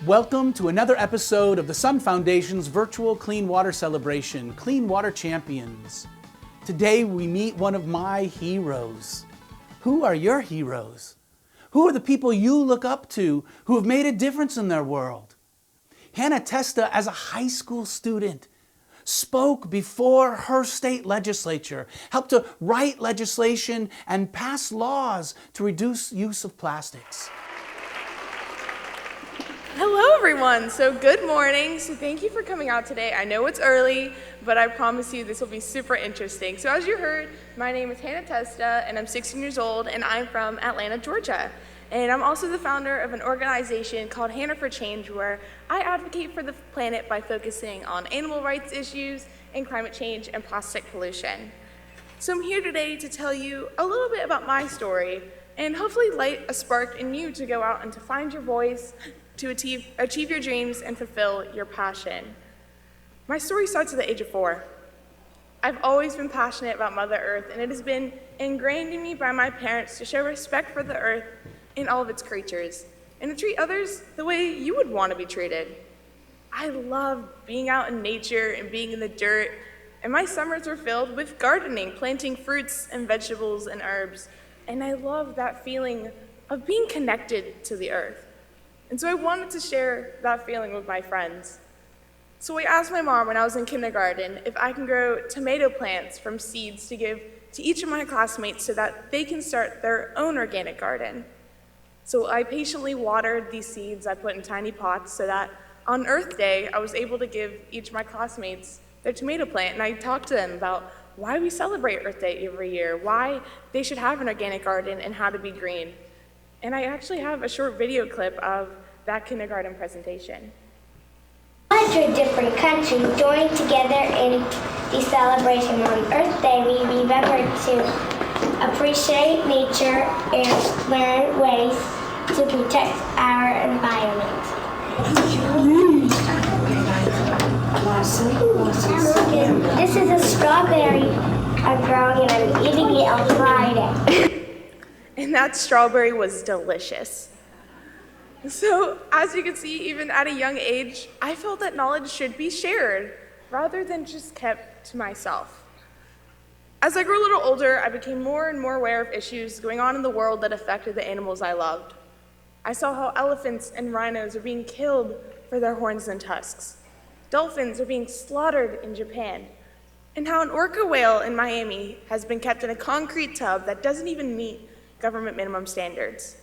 Welcome to another episode of the Sun Foundation's virtual Clean Water celebration, Clean Water Champions. Today we meet one of my heroes. Who are your heroes? Who are the people you look up to who have made a difference in their world? Hannah Testa, as a high school student, spoke before her state legislature, helped to write legislation and pass laws to reduce use of plastics. Hello everyone, so good morning. So thank you for coming out today. I know it's early, but I promise you this will be super interesting. So as you heard, my name is Hannah Testa and I'm 16 years old and I'm from Atlanta, Georgia. And I'm also the founder of an organization called Hannah for Change, where I advocate for the planet by focusing on animal rights issues and climate change and plastic pollution. So I'm here today to tell you a little bit about my story and hopefully light a spark in you to go out and to find your voice, to achieve your dreams and fulfill your passion. My story starts at the age of 4. I've always been passionate about Mother Earth, and it has been ingrained in me by my parents to show respect for the earth and all of its creatures, and to treat others the way you would want to be treated. I love being out in nature and being in the dirt, and my summers were filled with gardening, planting fruits and vegetables and herbs, and I love that feeling of being connected to the earth. And so I wanted to share that feeling with my friends. So I asked my mom when I was in kindergarten if I can grow tomato plants from seeds to give to each of my classmates so that they can start their own organic garden. So I patiently watered these seeds I put in tiny pots so that on Earth Day, I was able to give each of my classmates their tomato plant, and I talked to them about why we celebrate Earth Day every year, why they should have an organic garden, and how to be green. And I actually have a short video clip of that kindergarten presentation. 100 different countries joined together in the celebration. On Earth Day, we remember to appreciate nature and learn ways to protect our environment. This is a strawberry I'm growing and I'm eating it on Friday. And that strawberry was delicious. So, as you can see, even at a young age, I felt that knowledge should be shared rather than just kept to myself. As I grew a little older, I became more and more aware of issues going on in the world that affected the animals I loved. I saw how elephants and rhinos are being killed for their horns and tusks. Dolphins are being slaughtered in Japan. And how an orca whale in Miami has been kept in a concrete tub that doesn't even meet government minimum standards.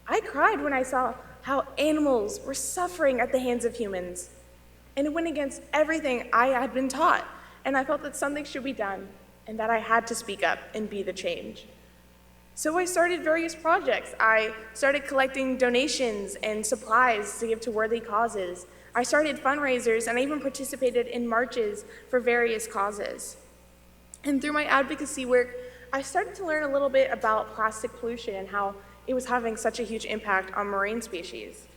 I cried when I saw how animals were suffering at the hands of humans. And it went against everything I had been taught. And I felt that something should be done and that I had to speak up and be the change. So I started various projects. I started collecting donations and supplies to give to worthy causes. I started fundraisers and I even participated in marches for various causes. And through my advocacy work, I started to learn a little bit about plastic pollution and how it was having such a huge impact on marine species.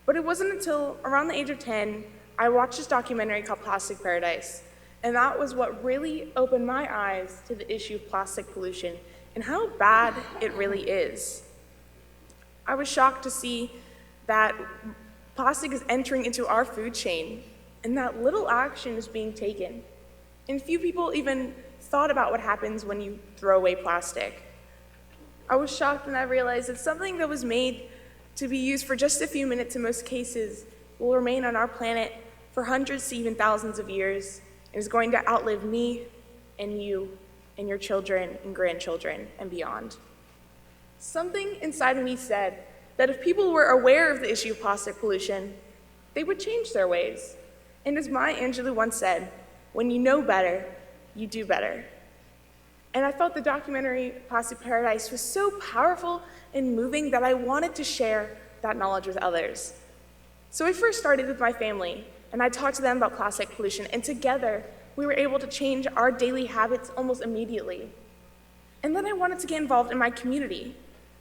But it wasn't until around the age of 10, I watched this documentary called Plastic Paradise. And that was what really opened my eyes to the issue of plastic pollution and how bad it really is. I was shocked to see that plastic is entering into our food chain and that little action is being taken. And few people even thought about what happens when you throw away plastic. I was shocked when I realized that something that was made to be used for just a few minutes in most cases will remain on our planet for hundreds to even thousands of years and is going to outlive me and you and your children and grandchildren and beyond. Something inside of me said that if people were aware of the issue of plastic pollution, they would change their ways. And as Maya Angelou once said, when you know better, you do better. And I felt the documentary Plastic Paradise was so powerful and moving that I wanted to share that knowledge with others. So I first started with my family, and I talked to them about plastic pollution, and together we were able to change our daily habits almost immediately. And then I wanted to get involved in my community.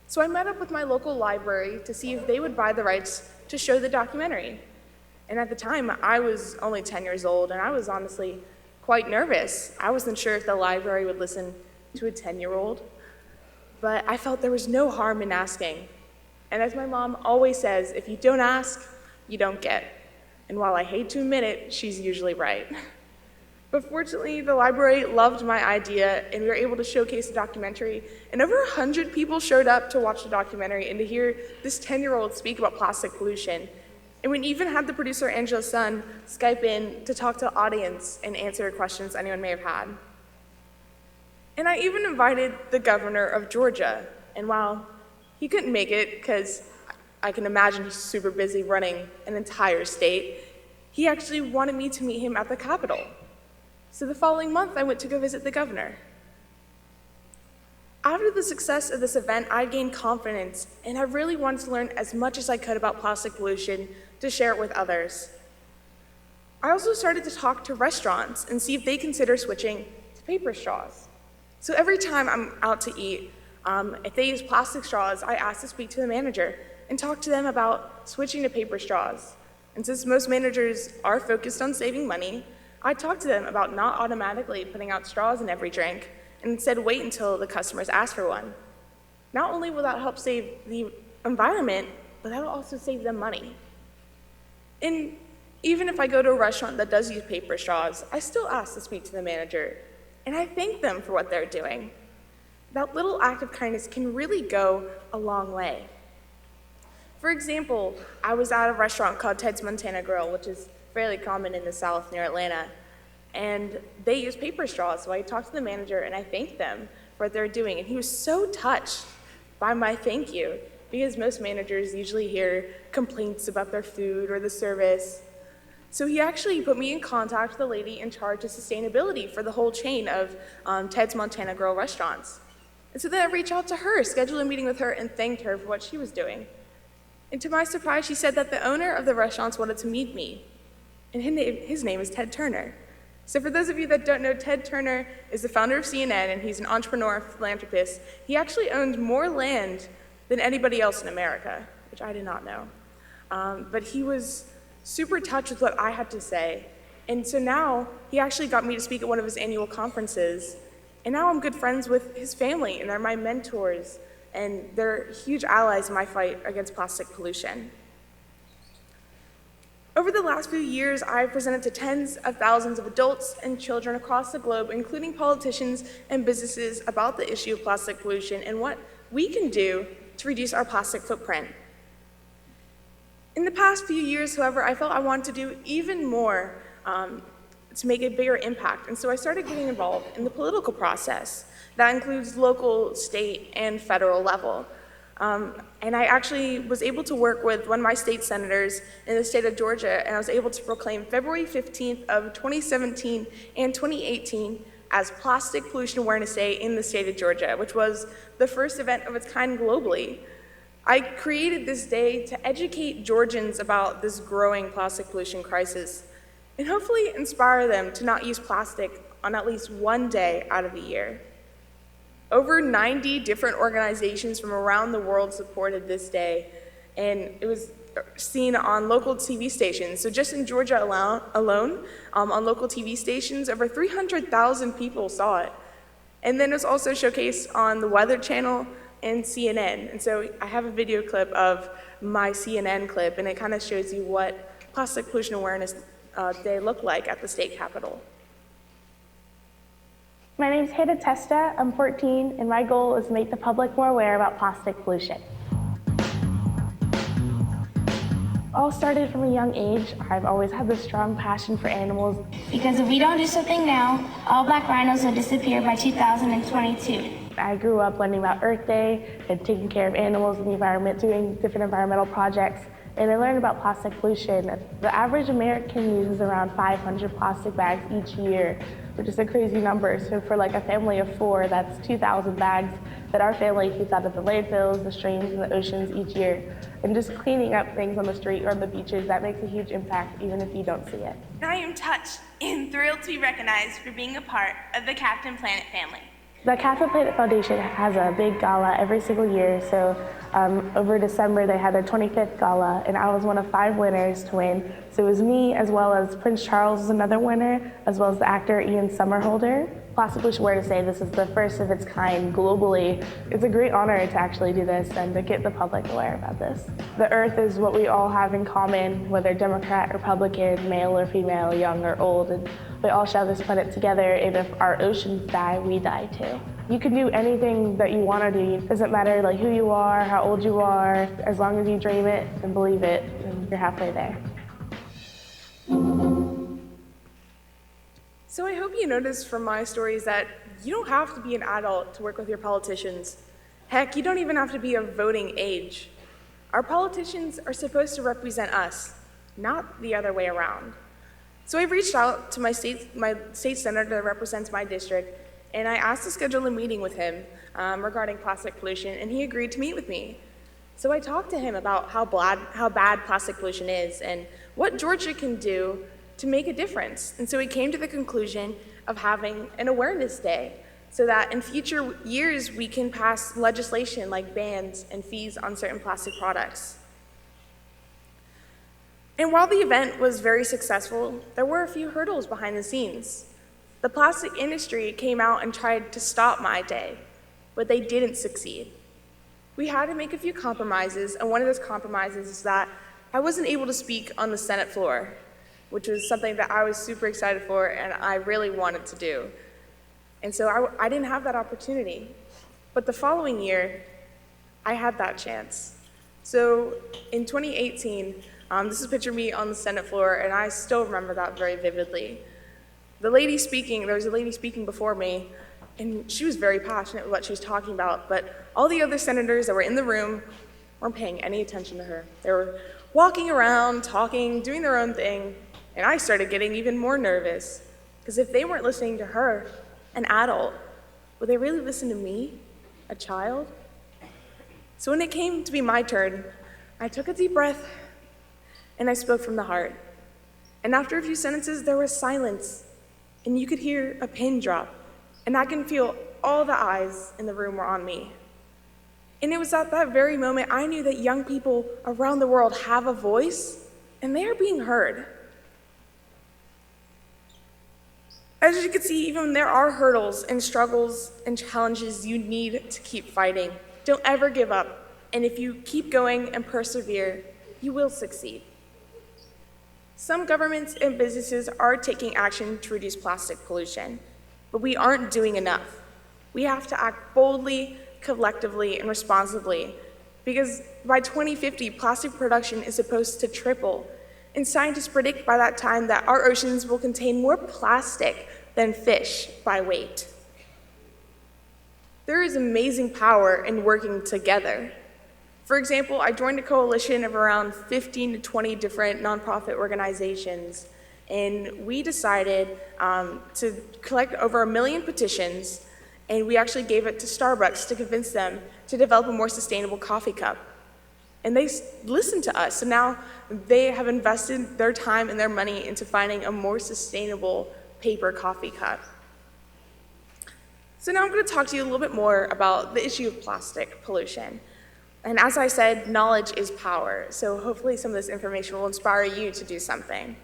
So I met up with my local library to see if they would buy the rights to show the documentary. And at the time, I was only 10 years old, and I was honestly quite nervous. I wasn't sure if the library would listen to a 10-year-old, but I felt there was no harm in asking. And as my mom always says, if you don't ask, you don't get. And while I hate to admit it, she's usually right. But fortunately, the library loved my idea, and we were able to showcase the documentary, and over 100 people showed up to watch the documentary and to hear this 10-year-old speak about plastic pollution. And we even had the producer, Angela's son, Skype in to talk to the audience and answer questions anyone may have had. And I even invited the governor of Georgia, and while he couldn't make it, because I can imagine he's super busy running an entire state, he actually wanted me to meet him at the Capitol. So the following month, I went to go visit the governor. After the success of this event, I gained confidence, and I really wanted to learn as much as I could about plastic pollution to share it with others. I also started to talk to restaurants and see if they consider switching to paper straws. So every time I'm out to eat, if they use plastic straws, I ask to speak to the manager and talk to them about switching to paper straws. And since most managers are focused on saving money, I talk to them about not automatically putting out straws in every drink, and instead wait until the customers ask for one. Not only will that help save the environment, but that'll also save them money. And even if I go to a restaurant that does use paper straws, I still ask to speak to the manager, and I thank them for what they're doing. That little act of kindness can really go a long way. For example, I was at a restaurant called Ted's Montana Grill, which is fairly common in the South near Atlanta, and they use paper straws, so I talked to the manager and I thanked them for what they're doing, and he was so touched by my thank you, because most managers usually hear complaints about their food or the service. So he actually put me in contact with the lady in charge of sustainability for the whole chain of Ted's Montana Grill restaurants. And so then I reached out to her, scheduled a meeting with her, and thanked her for what she was doing. And to my surprise, she said that the owner of the restaurants wanted to meet me, and his name is Ted Turner. So for those of you that don't know, Ted Turner is the founder of CNN, and he's an entrepreneur, philanthropist. He actually owns more land than anybody else in America, which I did not know. But he was super touched with what I had to say. And so now he actually got me to speak at one of his annual conferences. And now I'm good friends with his family, and they're my mentors, and they're huge allies in my fight against plastic pollution. Over the last few years, I've presented to tens of thousands of adults and children across the globe, including politicians and businesses, about the issue of plastic pollution and what we can do to reduce our plastic footprint. In the past few years, however, I felt I wanted to do even more to make a bigger impact, and so I started getting involved in the political process. That includes local, state, and federal level. And I actually was able to work with one of my state senators in the state of Georgia, and I was able to proclaim February 15th of 2017 and 2018 as Plastic Pollution Awareness Day in the state of Georgia, which was the first event of its kind globally. I created this day to educate Georgians about this growing plastic pollution crisis, and hopefully inspire them to not use plastic on at least one day out of the year. Over 90 different organizations from around the world supported this day, and it was seen on local TV stations. So just in Georgia alone, on local TV stations, over 300,000 people saw it. And then it was also showcased on the Weather Channel and CNN. And so I have a video clip of my CNN clip, and it kind of shows you what Plastic Pollution Awareness Day looked like at the state capitol. My name's Testa, I'm 14, and my goal is to make the public more aware about plastic pollution. All started from a young age. I've always had this strong passion for animals. Because if we don't do something now, all black rhinos will disappear by 2022. I grew up learning about Earth Day and taking care of animals in the environment, doing different environmental projects, and I learned about plastic pollution. The average American uses around 500 plastic bags each year, which is a crazy number. So for like a family of 4, that's 2,000 bags that our family keeps out of the landfills, the streams, and the oceans each year. And just cleaning up things on the street or on the beaches, that makes a huge impact even if you don't see it. I am touched and thrilled to be recognized for being a part of the Captain Planet family. The Captain Planet Foundation has a big gala every single year. So over December, they had their 25th gala, and I was one of 5 winners to win. So it was me, as well as Prince Charles was another winner, as well as the actor Ian Somerhalder. Plastic Pollution Aware to say this is the first of its kind globally. It's a great honor to actually do this and to get the public aware about this. The earth is what we all have in common, whether Democrat, Republican, male or female, young or old, and we all share this planet together, and if our oceans die, we die too. You can do anything that you want to do. It doesn't matter like who you are, how old you are, as long as you dream it and believe it, and you're halfway there. So I hope you noticed from my stories that you don't have to be an adult to work with your politicians. Heck, you don't even have to be of voting age. Our politicians are supposed to represent us, not the other way around. So I reached out to my state senator that represents my district, and I asked to schedule a meeting with him regarding plastic pollution, and he agreed to meet with me. So I talked to him about how bad plastic pollution is and what Georgia can do to make a difference. And so we came to the conclusion of having an awareness day so that in future years we can pass legislation like bans and fees on certain plastic products. And while the event was very successful, there were a few hurdles behind the scenes. The plastic industry came out and tried to stop my day, but they didn't succeed. We had to make a few compromises, and one of those compromises is that I wasn't able to speak on the Senate floor, which was something that I was super excited for and I really wanted to do. And so I didn't have that opportunity. But the following year, I had that chance. So in 2018, this is a picture of me on the Senate floor, and I still remember that very vividly. There was a lady speaking before me, and she was very passionate with what she was talking about, but all the other senators that were in the room weren't paying any attention to her. They were walking around, talking, doing their own thing, and I started getting even more nervous, because if they weren't listening to her, an adult, would they really listen to me, a child? So when it came to be my turn, I took a deep breath, and I spoke from the heart. And after a few sentences, there was silence, and you could hear a pin drop, and I can feel all the eyes in the room were on me. And it was at that very moment I knew that young people around the world have a voice, and they are being heard. As you can see, even there are hurdles and struggles and challenges you need to keep fighting. Don't ever give up, and if you keep going and persevere, you will succeed. Some governments and businesses are taking action to reduce plastic pollution, but we aren't doing enough. We have to act boldly, collectively, and responsibly, because by 2050, plastic production is supposed to triple, and scientists predict by that time that our oceans will contain more plastic than fish by weight. There is amazing power in working together. For example, I joined a coalition of around 15 to 20 different nonprofit organizations, and we decided to collect over 1 million petitions, and we actually gave it to Starbucks to convince them to develop a more sustainable coffee cup. And they listened to us, so now they have invested their time and their money into finding a more sustainable paper coffee cup. So now I'm going to talk to you a little bit more about the issue of plastic pollution. And as I said, knowledge is power, so hopefully some of this information will inspire you to do something.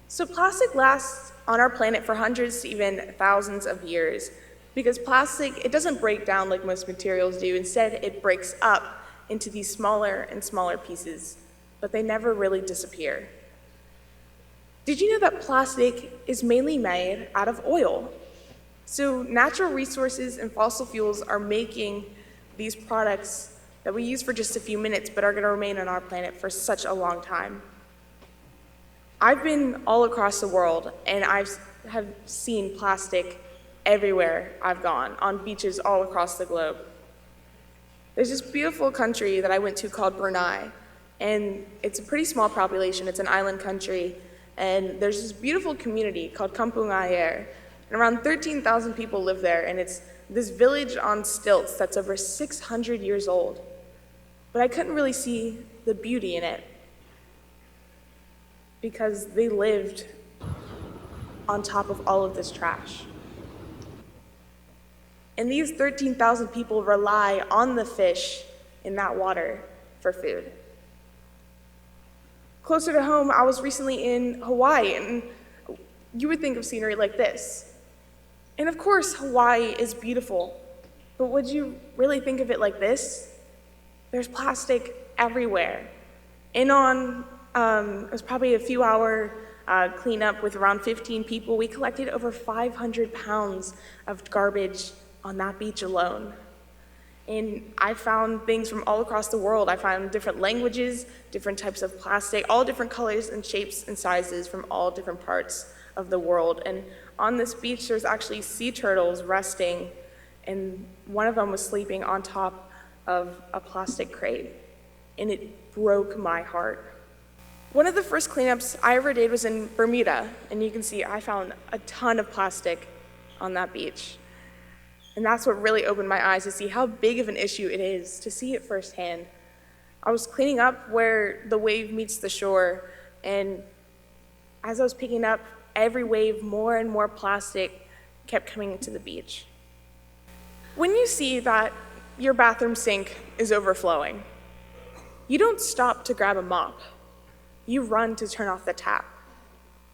So plastic lasts on our planet for hundreds to even thousands of years, because plastic, it doesn't break down like most materials do. Instead, it breaks up into these smaller and smaller pieces, but they never really disappear. Did you know that plastic is mainly made out of oil? So natural resources and fossil fuels are making these products that we use for just a few minutes but are going to remain on our planet for such a long time. I've been all across the world, and I have seen plastic everywhere I've gone, on beaches all across the globe. There's this beautiful country that I went to called Brunei, and it's a pretty small population. It's an island country, and there's this beautiful community called Kampung Ayer, and around 13,000 people live there, and it's this village on stilts that's over 600 years old. But I couldn't really see the beauty in it because they lived on top of all of this trash. And these 13,000 people rely on the fish in that water for food. Closer to home, I was recently in Hawaii, and you would think of scenery like this. And of course, Hawaii is beautiful, but would you really think of it like this? There's plastic everywhere. And it was probably a few hour cleanup with around 15 people. We collected over 500 pounds of garbage on that beach alone. And I found things from all across the world. I found different languages, different types of plastic, all different colors and shapes and sizes from all different parts of the world. And on this beach, there's actually sea turtles resting, and one of them was sleeping on top of a plastic crate. And it broke my heart. One of the first cleanups I ever did was in Bermuda, and you can see I found a ton of plastic on that beach. And that's what really opened my eyes to see how big of an issue it is, to see it firsthand. I was cleaning up where the wave meets the shore, and as I was picking up every wave, more and more plastic kept coming into the beach. When you see that your bathroom sink is overflowing, you don't stop to grab a mop. You run to turn off the tap.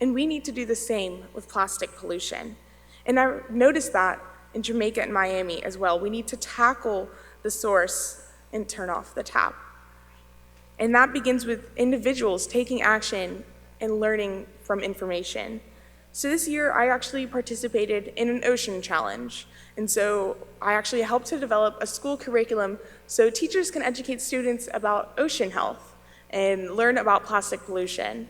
And we need to do the same with plastic pollution. And I noticed that in Jamaica and Miami as well. We need to tackle the source and turn off the tap. And that begins with individuals taking action and learning from information. So this year, I actually participated in an ocean challenge. And so I actually helped to develop a school curriculum so teachers can educate students about ocean health and learn about plastic pollution.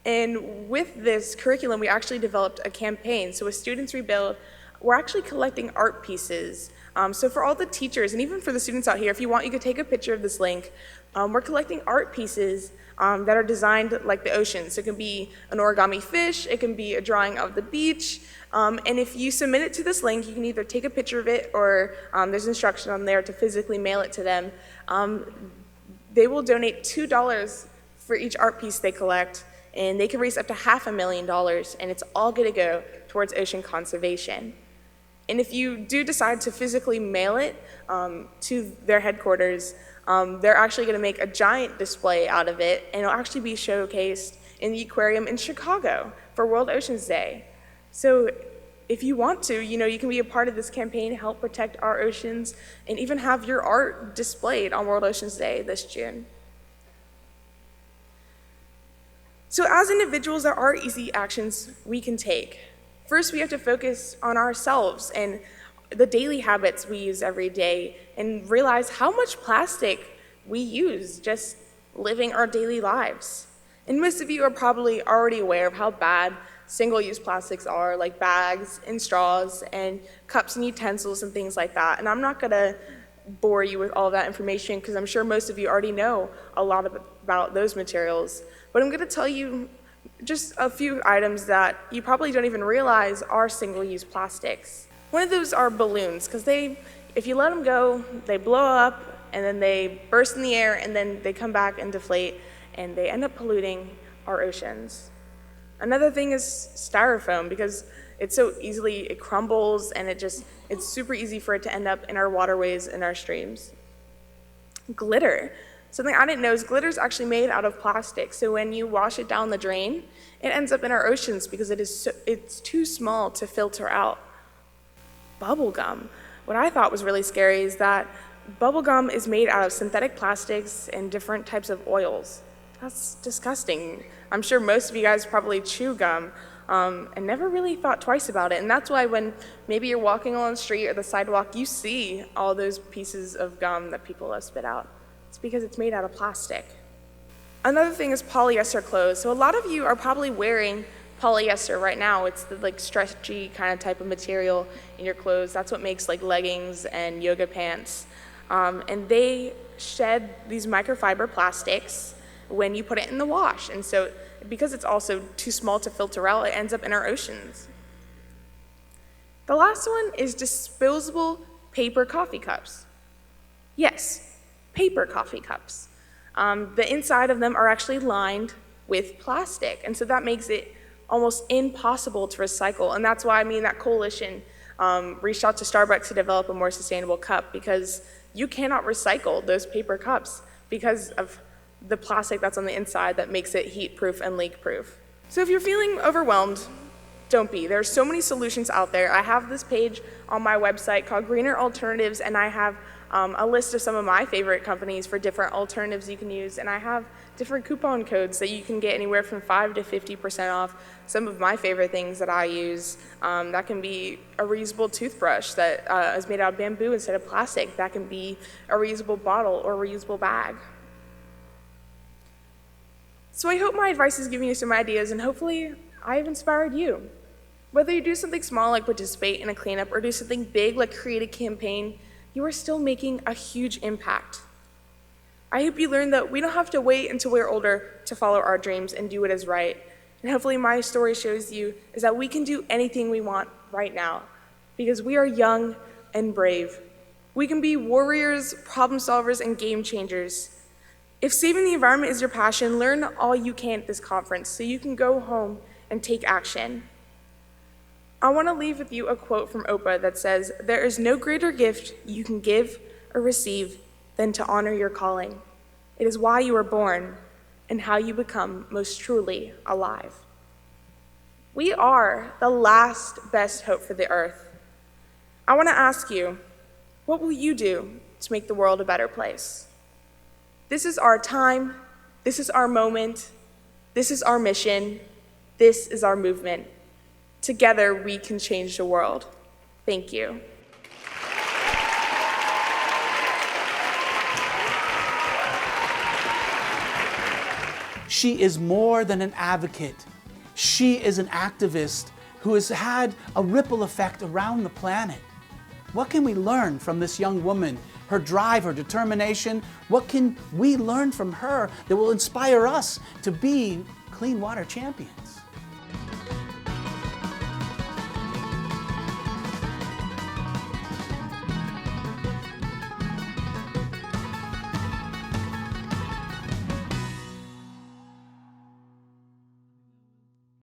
And with this curriculum, we actually developed a campaign. So as Students Rebuild, we're actually collecting art pieces. So for all the teachers, and even for the students out here, if you want, you could take a picture of this link. We're collecting art pieces that are designed like the ocean. So it can be an origami fish, it can be a drawing of the beach, and if you submit it to this link, you can either take a picture of it or there's instruction on there to physically mail it to them. They will donate $2 for each art piece they collect, and they can raise up to $500,000, and it's all gonna go towards ocean conservation. And if you do decide to physically mail it to their headquarters, they're actually gonna make a giant display out of it, and it'll actually be showcased in the aquarium in Chicago for World Oceans Day. So if you want to, you can be a part of this campaign, help protect our oceans, and even have your art displayed on World Oceans Day this June. So as individuals, there are easy actions we can take. First, we have to focus on ourselves and the daily habits we use every day and realize how much plastic we use just living our daily lives. And most of you are probably already aware of how bad single-use plastics are, like bags and straws and cups and utensils and things like that. And I'm not gonna bore you with all that information because I'm sure most of you already know a lot about those materials. But I'm gonna tell you just a few items that you probably don't even realize are single-use plastics. One of those are balloons, because if you let them go, they blow up, and then they burst in the air, and then they come back and deflate, and they end up polluting our oceans. Another thing is styrofoam, because it crumbles, and it's super easy for it to end up in our waterways and our streams. Glitter. Something I didn't know is glitter is actually made out of plastic, so when you wash it down the drain, it ends up in our oceans because it's too small to filter out. Bubble gum. What I thought was really scary is that bubble gum is made out of synthetic plastics and different types of oils. That's disgusting. I'm sure most of you guys probably chew gum and never really thought twice about it. And that's why when maybe you're walking along the street or the sidewalk, you see all those pieces of gum that people have spit out. It's because it's made out of plastic. Another thing is polyester clothes. So a lot of you are probably wearing polyester right now. It's the stretchy kind of type of material in your clothes. That's what makes leggings and yoga pants. And they shed these microfiber plastics when you put it in the wash. And so because it's also too small to filter out, it ends up in our oceans. The last one is disposable paper coffee cups. Yes, paper coffee cups. The inside of them are actually lined with plastic, and so that makes it almost impossible to recycle. And that's why that coalition reached out to Starbucks to develop a more sustainable cup, because you cannot recycle those paper cups because of the plastic that's on the inside that makes it heat-proof and leak-proof. So if you're feeling overwhelmed, don't be. There are so many solutions out there. I have this page on my website called Greener Alternatives, and I have a list of some of my favorite companies for different alternatives you can use, and I have different coupon codes that you can get anywhere from 5 to 50% off. Some of my favorite things that I use, that can be a reusable toothbrush that is made out of bamboo instead of plastic. That can be a reusable bottle or a reusable bag. So I hope my advice is giving you some ideas, and hopefully I've inspired you. Whether you do something small like participate in a cleanup or do something big like create a campaign, you are still making a huge impact. I hope you learned that we don't have to wait until we're older to follow our dreams and do what is right. And hopefully my story shows you is that we can do anything we want right now because we are young and brave. We can be warriors, problem solvers, and game changers. If saving the environment is your passion, learn all you can at this conference so you can go home and take action. I want to leave with you a quote from Oprah that says, "There is no greater gift you can give or receive than to honor your calling. It is why you are born and how you become most truly alive." We are the last best hope for the earth. I want to ask you, what will you do to make the world a better place? This is our time, this is our moment, this is our mission, this is our movement. Together, we can change the world. Thank you. She is more than an advocate. She is an activist who has had a ripple effect around the planet. What can we learn from this young woman? Her drive, her determination. What can we learn from her that will inspire us to be clean water champions?